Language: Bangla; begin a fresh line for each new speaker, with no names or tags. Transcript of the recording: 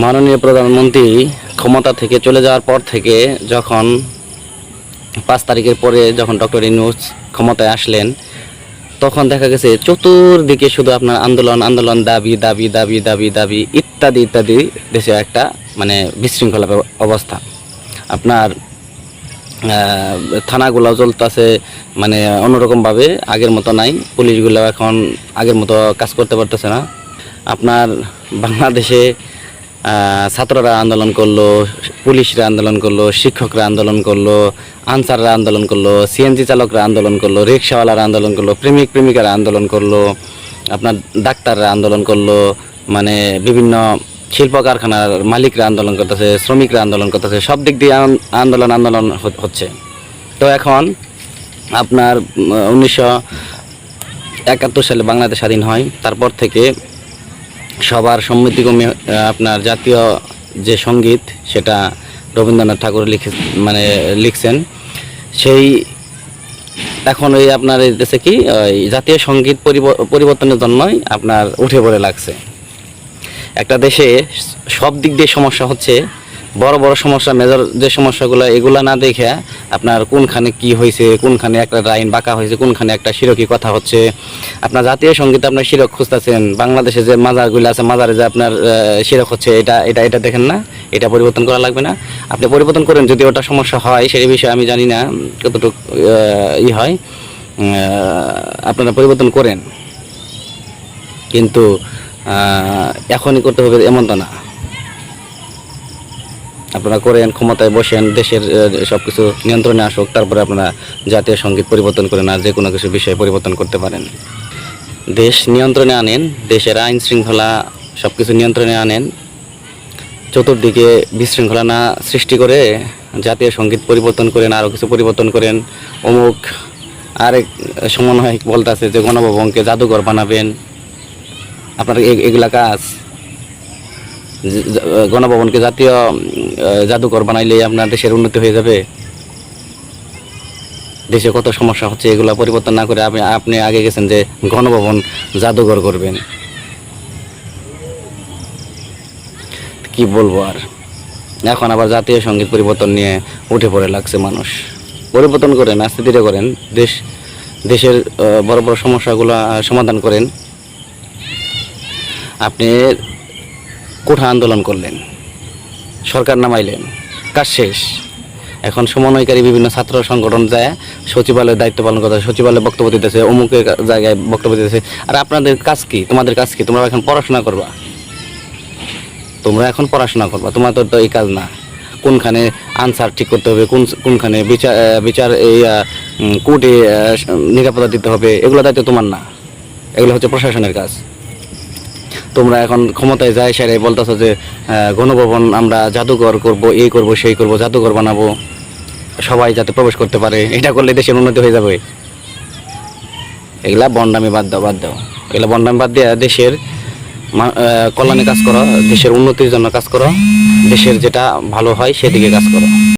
মাননীয় প্রধানমন্ত্রী ক্ষমতা থেকে চলে যাওয়ার পর থেকে যখন 5 তারিখের পরে যখন ডক্টর ইউনূস ক্ষমতায় আসলেন, তখন দেখা গেছে চতুর্দিকে শুধু আপনার আন্দোলন আন্দোলন, দাবি দাবি দাবি দাবি দাবি ইত্যাদি ইত্যাদি। দেশে একটা মানে বিশৃঙ্খলা অবস্থা। আপনার থানাগুলো চলতেছে মানে অন্যরকমভাবে, আগের মতো নাই। পুলিশগুলো এখন আগের মতো কাজ করতে পারতেছে না। আপনার বাংলাদেশে ছাত্ররা আন্দোলন করলো, পুলিশরা আন্দোলন করলো, শিক্ষকরা আন্দোলন করলো, আনসাররা আন্দোলন করলো, সিএনজি চালকরা আন্দোলন করলো, রিক্সাওয়ালারা আন্দোলন করলো, প্রেমিক প্রেমিকারা আন্দোলন করলো, আপনার ডাক্তাররা আন্দোলন করলো, মানে বিভিন্ন শিল্প কারখানার মালিকরা আন্দোলন করতেছে, শ্রমিকরা আন্দোলন করতেছে, সব দিক দিয়ে আন্দোলন আন্দোলন হচ্ছে। তো এখন আপনার 1971 সালে বাংলাদেশ স্বাধীন হয়। তারপর থেকে সবার সম্মতিক্রমে আপনার জাতীয় যে সঙ্গীত, সেটা রবীন্দ্রনাথ ঠাকুর লিখছেন। সেই এখন ওই আপনার এই দেশে কি জাতীয় সঙ্গীত পরিবর্তনের জন্যই আপনার উঠে পড়ে লাগছে। একটা দেশে সব দিক দিয়ে সমস্যা হচ্ছে, বড় বড় সমস্যা, মেজর যে সমস্যাগুলো, এগুলা না দেখে আপনার কোনখানে কি হয়েছে, কোনখানে একটা লাইন বাঁকা হয়েছে, কোনখানে একটা শিরকি কথা হচ্ছে। আপনার জাতীয় সঙ্গীত আপনার শিরক খুঁজতেছেন, বাংলাদেশে যে মাজারগুলো আছে, মাজারে যে আপনার শিরক হচ্ছে, এটা দেখেন না, এটা পরিবর্তন করা লাগবে না? আপনি পরিবর্তন করেন, যদি ওটা সমস্যা হয় সেই বিষয়ে আমি জানি না কতটুকু হয়, আপনারা পরিবর্তন করেন, কিন্তু এখনই করতে হবে এমন তো না। আপনারা করেন, ক্ষমতায় বসেন, দেশের সব কিছু নিয়ন্ত্রণে আসুক, তারপরে আপনারা জাতীয় সঙ্গীত পরিবর্তন করেন, আর যে কোনো কিছু বিষয়ে পরিবর্তন করতে পারেন। দেশ নিয়ন্ত্রণে আনেন, দেশের আইন শৃঙ্খলা সব কিছু নিয়ন্ত্রণে আনেন। চতুর্দিকে বিশৃঙ্খলা না সৃষ্টি করে জাতীয় সঙ্গীত পরিবর্তন করেন, আরও কিছু পরিবর্তন করেন। অমুক আরেক সমন্বয় বলতেছে যে গণভবনকে জাদুঘর বানাবেন। আপনার এগুলা কাজ, গণভবনকে জাতীয় জাদুঘর বানাইলে আপনার দেশের উন্নতি হয়ে যাবে? দেশে কত সমস্যা হচ্ছে, এগুলা পরিবর্তন না করে আপনি আগে গেছেন যে গণভবন জাদুঘর করবেন। কি বলবো আর, এখন আবার জাতীয় সঙ্গীত পরিবর্তন নিয়ে উঠে পড়ে লাগছে মানুষ। পরিবর্তন করেন, আস্তে ধীরে করেন, দেশের বড় বড় সমস্যাগুলো সমাধান করেন। আপনি কোঠা আন্দোলন করলেন, সরকার নামাইলেন, কাজ শেষ। এখন সমন্বয়কারী বিভিন্ন ছাত্র সংগঠন যায় সচিবালয়ের দায়িত্ব পালন করতেছে, সচিবালয়ে বক্তব্য দিতেছে, অমুকের জায়গায় বক্তব্য দিতেছে। আর আপনাদের কাজ কি? তোমাদের কাজ কি? তোমরা এখন পড়াশোনা করবা, তোমাদের তো এই কাজ না। কোনখানে আনসার ঠিক করতে হবে, কোনখানে বিচার এই কোর্টে নিরাপত্তা দিতে হবে, এগুলো দায়িত্ব তোমার না, এগুলো হচ্ছে প্রশাসনের কাজ। তোমরা এখন ক্ষমতায় যায় সেরাই বলতেছো যে গণভবন আমরা জাদুঘর করব, এই করব, সেই করব, জাদুঘর বানাবো, সবাই যাতে প্রবেশ করতে পারে। এটা করলে দেশের উন্নতি হয়ে যাবে? এগুলা বন্ডামি বাদ দাও। এগুলা বন্ডামি বাদ দিয়ে দেশের কল্যাণে কাজ করো, দেশের উন্নতির জন্য কাজ করো, দেশের যেটা ভালো হয় সেদিকে কাজ করো।